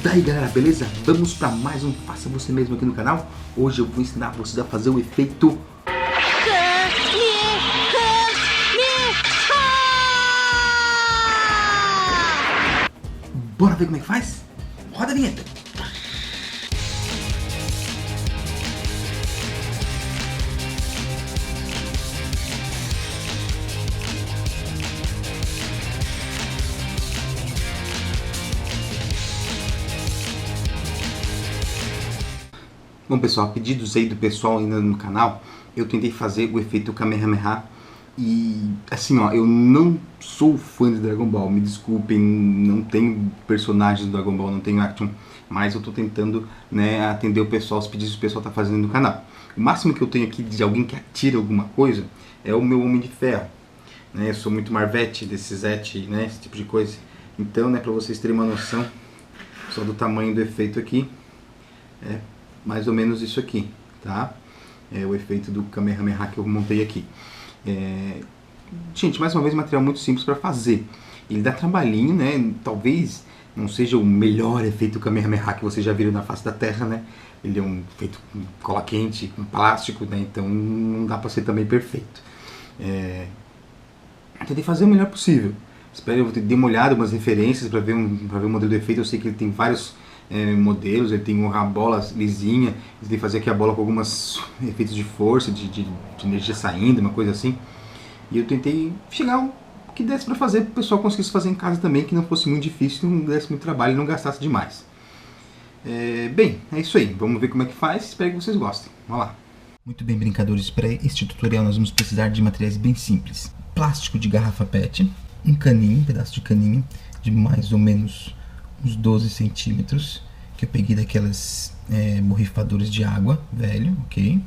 Daí galera, beleza? Vamos para mais um Faça Você Mesmo aqui no canal. Hoje eu vou ensinar vocês a fazer o efeito Bora ver como é que faz? Roda a vinheta! Bom pessoal, pedidos aí do pessoal ainda no canal, eu tentei fazer o efeito Kamehameha e assim ó, eu não sou fã de Dragon Ball, me desculpem, não tenho personagens do Dragon Ball, não tenho action, mas eu tô tentando, né, atender o pessoal, os pedidos que o pessoal tá fazendo no canal. O máximo que eu tenho aqui de alguém que atira alguma coisa é o meu Homem de Ferro, né, eu sou muito Marvete, desse Zete, né, esse tipo de coisa. Então, né, pra vocês terem uma noção só do tamanho do efeito aqui, mais ou menos isso aqui, tá? É o efeito do Kamehameha que eu montei aqui. Gente, mais uma vez, material muito simples para fazer. Ele dá trabalhinho, né? Talvez não seja o melhor efeito Kamehameha que vocês já viram na face da Terra, né? Ele é um feito com cola quente, com plástico, né? Então não dá para ser também perfeito. Tentei fazer o melhor possível. Espero eu ter uma olhada, umas referências para ver o modelo do efeito. Eu sei que ele tem vários modelos, ele tem uma bola lisinha, ele tem que fazer aqui a bola com alguns efeitos de força, de energia saindo, uma coisa assim. E eu tentei chegar o que desse para fazer, para o pessoal conseguisse fazer em casa também, que não fosse muito difícil, não desse muito trabalho e não gastasse demais. Bem, é isso aí, vamos ver como é que faz, espero que vocês gostem. Vamos lá. Muito bem, brincadores, para este tutorial nós vamos precisar de materiais bem simples. Plástico de garrafa PET, um caninho, um pedaço de caninho de mais ou menos uns 12 centímetros, que eu peguei daquelas borrifadoras de água, velho, ok?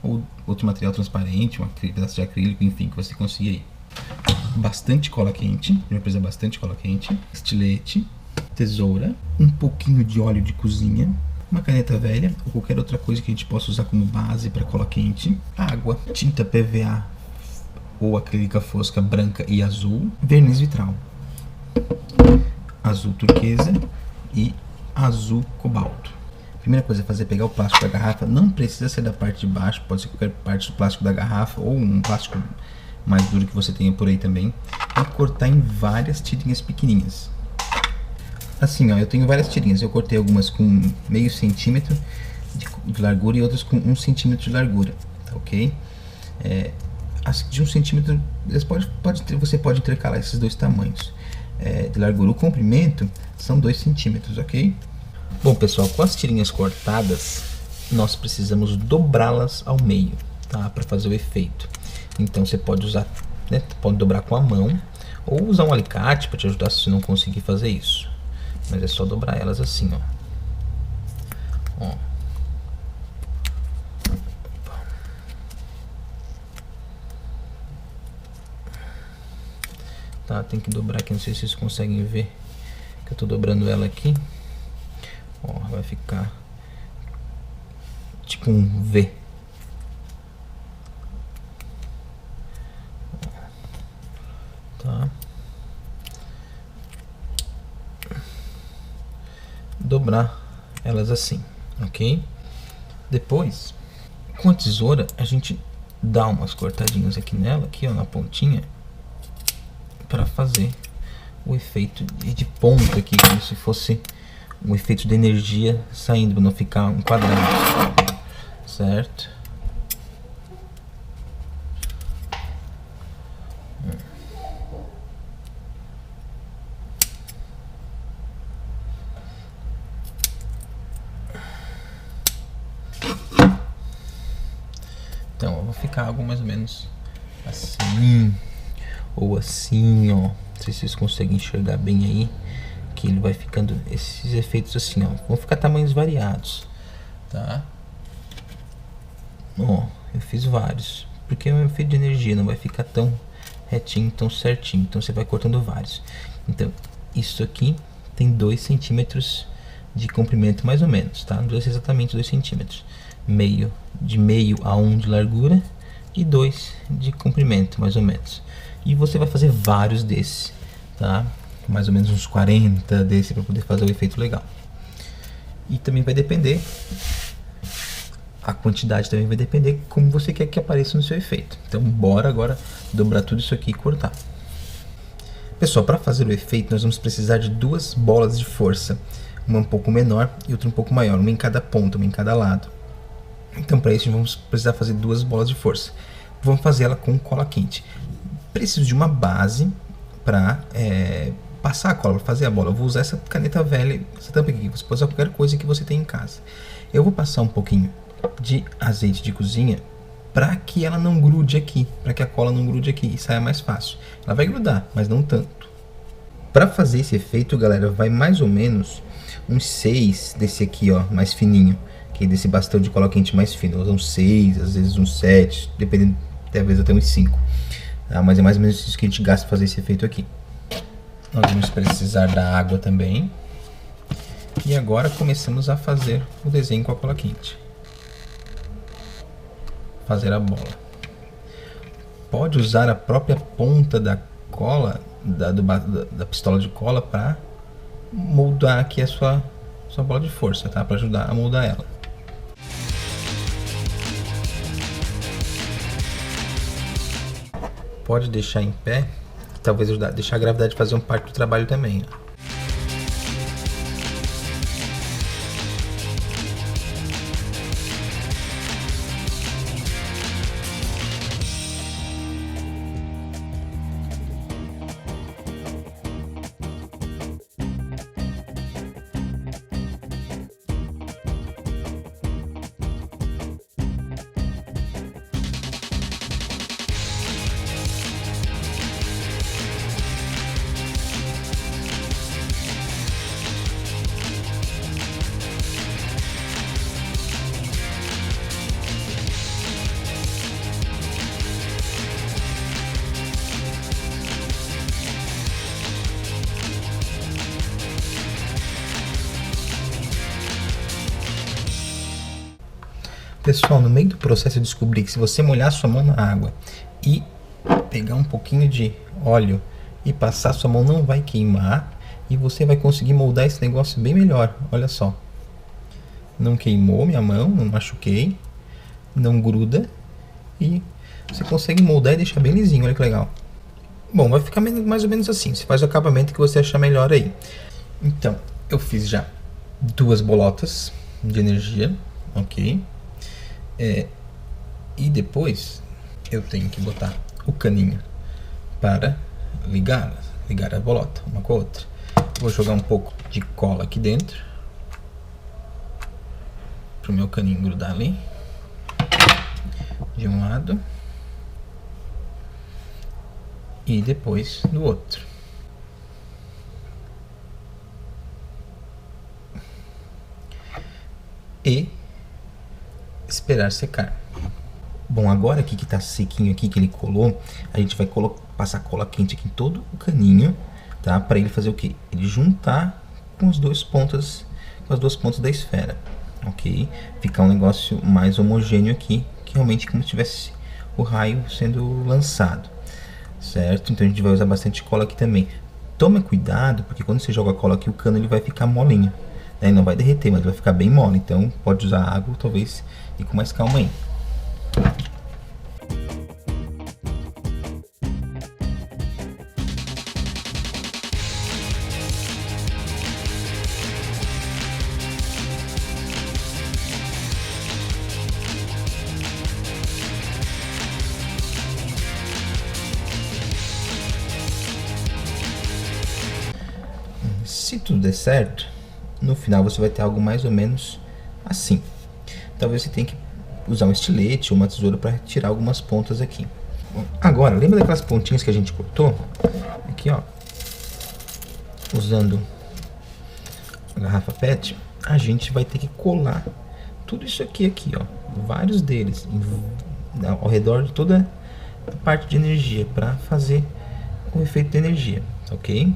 Ou outro material transparente, um pedaço de acrílico, enfim, que você consiga aí. Bastante cola quente, vai precisar bastante cola quente, estilete, tesoura, um pouquinho de óleo de cozinha, uma caneta velha, ou qualquer outra coisa que a gente possa usar como base para cola quente, água, tinta PVA ou acrílica fosca branca e azul, verniz vitral, azul turquesa e azul cobalto. Primeira coisa a fazer é pegar o plástico da garrafa, não precisa ser da parte de baixo, pode ser qualquer parte do plástico da garrafa ou um plástico mais duro que você tenha por aí também, e cortar em várias tirinhas pequenininhas. Assim ó, eu tenho várias tirinhas, eu cortei algumas com meio centímetro de largura e outras com 1 centímetro de largura, tá ok? As de 1 centímetro, você pode intercalar esses dois tamanhos. De largura. O comprimento são 2 centímetros, ok? Bom pessoal, com as tirinhas cortadas, nós precisamos dobrá-las ao meio, tá? Para fazer o efeito. Então você pode usar, né? Pode dobrar com a mão ou usar um alicate para te ajudar se você não conseguir fazer isso. Mas é só dobrar elas assim, ó. Tá, tem que dobrar aqui, não sei se vocês conseguem ver que eu tô dobrando ela aqui. Ó, vai ficar tipo um V. Tá. Dobrar elas assim, ok? Depois, com a tesoura, a gente dá umas cortadinhas aqui nela, aqui ó, na pontinha, para fazer o efeito de ponta aqui, como se fosse um efeito de energia saindo, para não ficar um quadrado, certo? Então, eu vou ficar algo mais ou menos assim, ou assim, ó. Não sei se vocês conseguem enxergar bem aí, que ele vai ficando esses efeitos assim, ó. Vão ficar tamanhos variados, tá? Ó, eu fiz vários, porque é um efeito de energia, não vai ficar tão retinho, tão certinho. Então você vai cortando vários. Então, isso aqui tem 2 centímetros de comprimento mais ou menos, tá? Não precisa ser exatamente 2 centímetros. De meio a 1 de largura e 2 de comprimento, mais ou menos. E você vai fazer vários desses, tá? Mais ou menos uns 40 desses para poder fazer o efeito legal. E também vai depender, a quantidade também vai depender como você quer que apareça no seu efeito. Então bora agora dobrar tudo isso aqui e cortar. Pessoal, para fazer o efeito nós vamos precisar de duas bolas de força. Uma um pouco menor e outra um pouco maior, uma em cada ponta, uma em cada lado. Então para isso vamos precisar fazer duas bolas de força. Vamos fazer ela com cola quente. Preciso de uma base para passar a cola, para fazer a bola. Eu vou usar essa caneta velha, essa tampa aqui. Você pode usar qualquer coisa que você tem em casa. Eu vou passar um pouquinho de azeite de cozinha para que ela não grude aqui, para que a cola não grude aqui e saia mais fácil. Ela vai grudar, mas não tanto. Para fazer esse efeito, galera, vai mais ou menos uns 6 desse aqui, ó, mais fininho, que é desse bastão de cola quente mais fino. Eu uso uns 6, às vezes uns 7, dependendo, às vezes até uns 5. Mas é mais ou menos isso que a gente gasta para fazer esse efeito aqui. Nós vamos precisar da água também. E agora começamos a fazer o desenho com a cola quente. Fazer a bola. Pode usar a própria ponta da cola, da pistola de cola, para moldar aqui a sua bola de força, tá? Para ajudar a moldar ela. Pode deixar em pé, talvez deixar a gravidade fazer parte do trabalho também, ó. Pessoal, no meio do processo eu descobri que se você molhar sua mão na água e pegar um pouquinho de óleo e passar, sua mão não vai queimar e você vai conseguir moldar esse negócio bem melhor. Olha só, não queimou minha mão, não machuquei, não gruda e você consegue moldar e deixar bem lisinho. Olha que legal. Bom, vai ficar mais ou menos assim. Você faz o acabamento que você achar melhor aí. Então, eu fiz já duas bolotas de energia, ok? E depois eu tenho que botar o caninho para ligar a bolota uma com a outra. Vou jogar um pouco de cola aqui dentro para o meu caninho grudar ali de um lado e depois do outro. E esperar secar. Bom, agora aqui que tá sequinho aqui, que ele colou, a gente vai passar cola quente aqui em todo o caninho, tá? Para ele fazer o quê? Ele juntar com as duas pontas da esfera, ok? Ficar um negócio mais homogêneo aqui, que realmente como se tivesse o raio sendo lançado, certo? Então a gente vai usar bastante cola aqui também. Toma cuidado, porque quando você joga a cola aqui, o cano ele vai ficar molinho. Ele não vai derreter, mas vai ficar bem mole. Então pode usar água, talvez, e com mais calma aí. Se tudo der certo, no final você vai ter algo mais ou menos assim. Talvez você tenha que usar um estilete ou uma tesoura para tirar algumas pontas aqui. Bom, agora, lembra daquelas pontinhas que a gente cortou? Aqui, ó. Usando a garrafa PET, a gente vai ter que colar tudo isso aqui, ó. Vários deles ao redor de toda a parte de energia para fazer o efeito de energia, ok?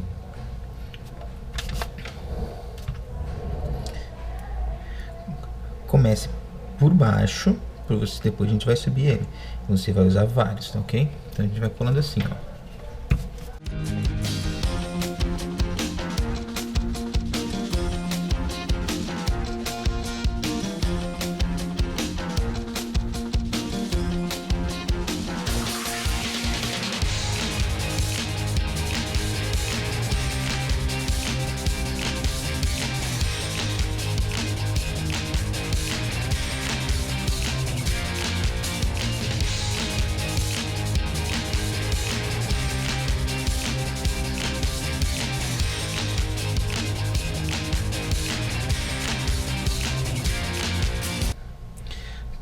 Comece por baixo, depois a gente vai subir ele. Você vai usar vários, tá, ok? Então a gente vai colando assim, ó.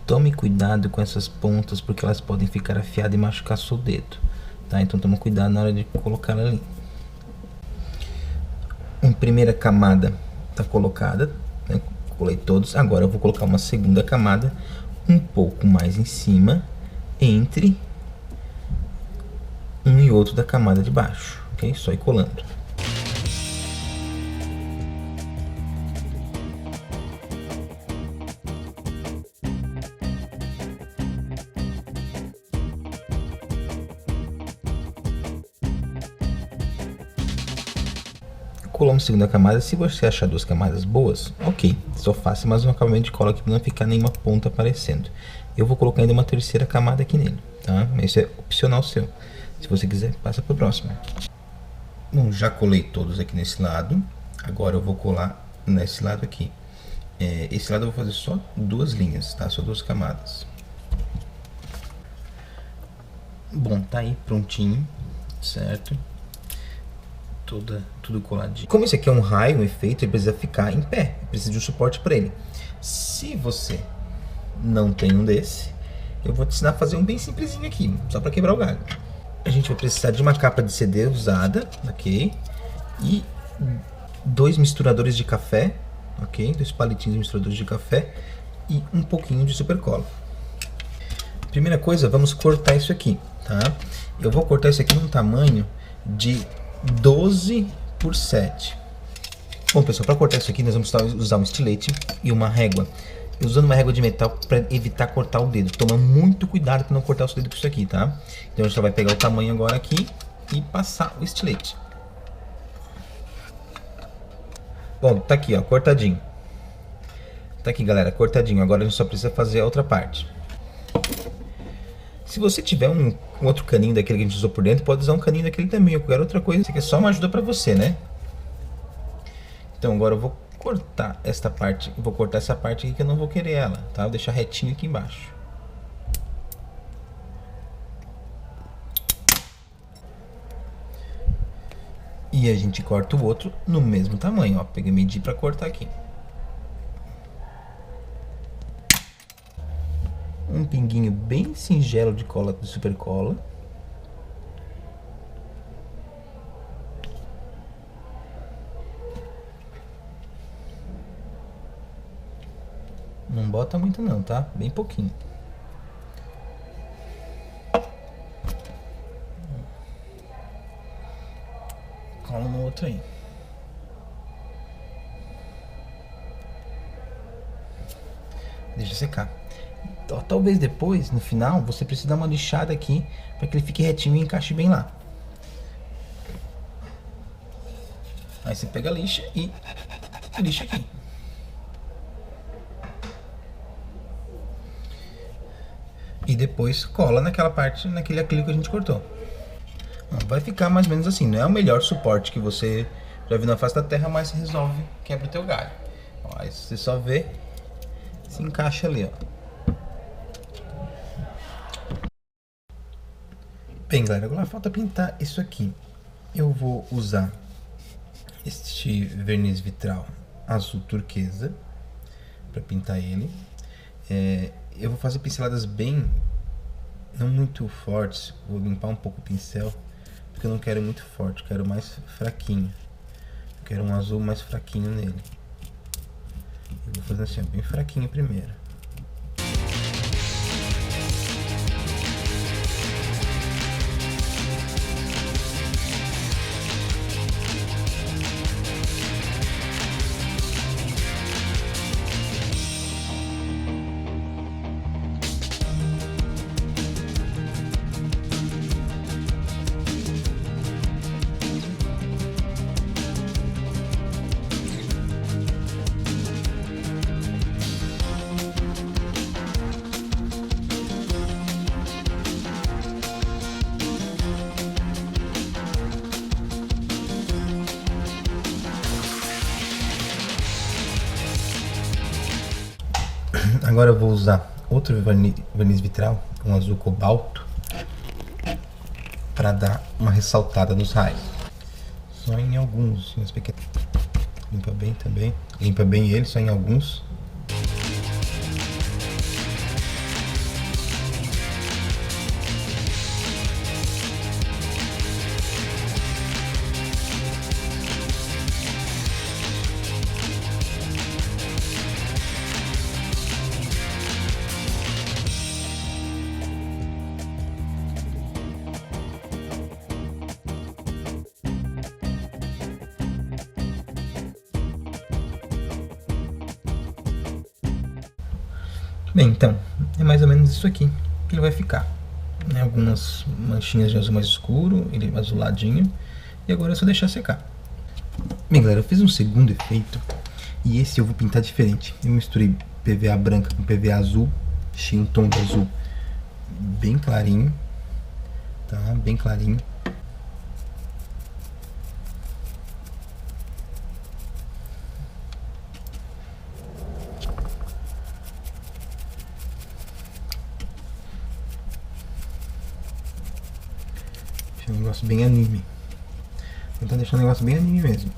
Tome cuidado com essas pontas, porque elas podem ficar afiadas e machucar seu dedo, tá? Então toma cuidado na hora de colocar ela ali. Uma primeira camada tá colocada, né? Colei todos. Agora eu vou colocar uma segunda camada um pouco mais em cima, entre um e outro da camada de baixo, ok? Só ir colando. Colamos a segunda camada. Se você achar duas camadas boas, ok, só faça mais um acabamento de cola aqui para não ficar nenhuma ponta aparecendo. Eu vou colocar ainda uma terceira camada aqui nele, tá? Isso é opcional seu. Se você quiser, passa para o próximo. Bom, já colei todos aqui nesse lado. Agora eu vou colar nesse lado aqui. Esse lado eu vou fazer só duas linhas, tá? Só duas camadas. Bom, tá aí prontinho, certo? Tudo coladinho. Como esse aqui é um raio, um efeito, ele precisa ficar em pé, precisa de um suporte para ele. Se você não tem um desse, eu vou te ensinar a fazer um bem simplesinho aqui, só para quebrar o galho. A gente vai precisar de uma capa de CD usada, ok? E 2 misturadores de café, ok? 2 palitinhos de misturadores de café e um pouquinho de super cola. Primeira coisa, vamos cortar isso aqui, tá? Eu vou cortar isso aqui num tamanho de 12 por 7. Bom, pessoal, para cortar isso aqui nós vamos usar um estilete e uma régua. Usando uma régua de metal para evitar cortar o dedo. Toma muito cuidado para não cortar o seu dedo com isso aqui, tá? Então a gente só vai pegar o tamanho agora aqui e passar o estilete. Bom, tá aqui, ó, cortadinho. Tá aqui, galera, cortadinho. Agora a gente só precisa fazer a outra parte. Se você tiver um outro caninho daquele que a gente usou por dentro, pode usar um caninho daquele também, ou qualquer outra coisa. Isso aqui é só uma ajuda pra você, né? Então agora eu vou cortar esta parte, vou cortar essa parte aqui que eu não vou querer ela, tá? Vou deixar retinho aqui embaixo. E a gente corta o outro no mesmo tamanho, ó. Peguei medir pra cortar aqui. Um pinguinho bem singelo de cola, de super cola. Não bota muito não, tá? Bem pouquinho. Cola no outro aí. Deixa secar. Talvez depois, no final, você precise dar uma lixada aqui para que ele fique retinho e encaixe bem lá. Aí você pega a lixa e lixa aqui. E depois cola naquela parte, naquele acrílico que a gente cortou. Vai ficar mais ou menos assim. Não é o melhor suporte que você já viu na face da terra, mas resolve, quebra o teu galho. Ó, aí você só vê, se encaixa ali, ó. Bem, galera, agora falta pintar isso aqui. Eu vou usar este verniz vitral azul turquesa para pintar ele. Eu vou fazer pinceladas bem, não muito fortes. Vou limpar um pouco o pincel, porque eu não quero muito forte, eu quero mais fraquinho. Eu quero um azul mais fraquinho nele. Eu vou fazer assim, ó, bem fraquinho primeiro. Agora eu vou usar outro verniz vitral, um azul cobalto, para dar uma ressaltada nos raios. Só em alguns, nos pequenos. Limpa bem também. Limpa bem ele, só em alguns. Bem, então, é mais ou menos isso aqui que ele vai ficar. Né? Algumas manchinhas de azul mais escuro, ele azuladinho, e agora é só deixar secar. Bem, galera, eu fiz um segundo efeito, e esse eu vou pintar diferente. Eu misturei PVA branca com PVA azul, achei um tom de azul bem clarinho, tá? Bem clarinho. Deixa um negócio bem anime. Vou tentar deixar um negócio bem anime mesmo.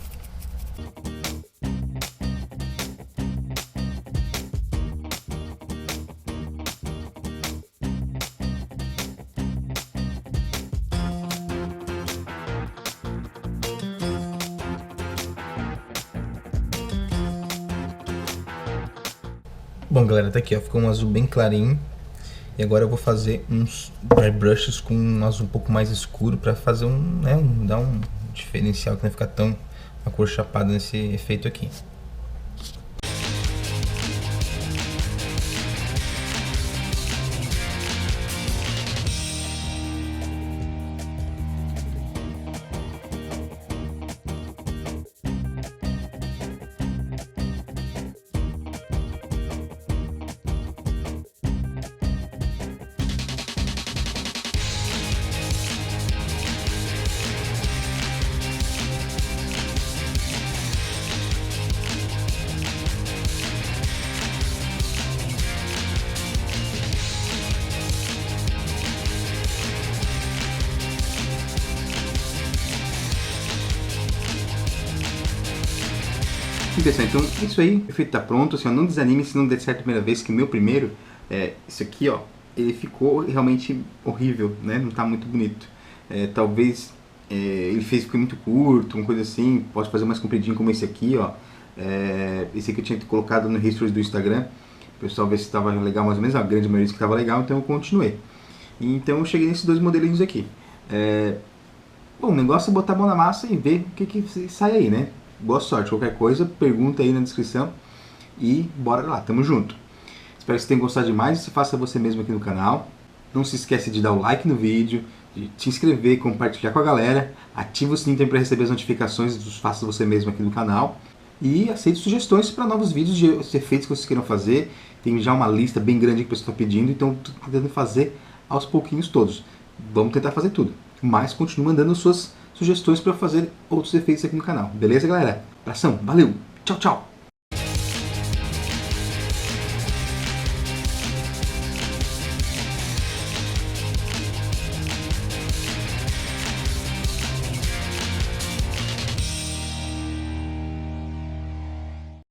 Bom, galera, tá aqui, ó, ficou um azul bem clarinho. E agora eu vou fazer uns dry brushes com um azul um pouco mais escuro para fazer dar um diferencial, que não vai ficar tão a cor chapada nesse efeito aqui. Interessante, então isso aí, o efeito tá pronto, assim, ó, não desanime se não der certo a primeira vez, que o meu primeiro, isso aqui, ó, ele ficou realmente horrível, né, não tá muito bonito. Talvez ele ficou muito curto, uma coisa assim, posso fazer mais compridinho como esse aqui, ó. Esse aqui eu tinha colocado no history do Instagram, o pessoal ver se estava legal mais ou menos, a grande maioria disse que estava legal, então eu continuei. Então eu cheguei nesses dois modelinhos aqui. Bom, o negócio é botar a mão na massa e ver o que sai aí, né? Boa sorte, qualquer coisa, pergunta aí na descrição e bora lá, tamo junto. Espero que vocês tenham gostado demais e se faça você mesmo aqui no canal. Não se esquece de dar o like no vídeo, de te inscrever, compartilhar com a galera, ativa o sininho para receber as notificações dos Faça Você Mesmo aqui no canal e aceite sugestões para novos vídeos de efeitos que vocês queiram fazer. Tem já uma lista bem grande que o pessoal está pedindo, então estou tentando fazer aos pouquinhos todos. Vamos tentar fazer tudo, mas continue mandando suas sugestões para fazer outros efeitos aqui no canal. Beleza, galera? Abração, valeu, tchau, tchau!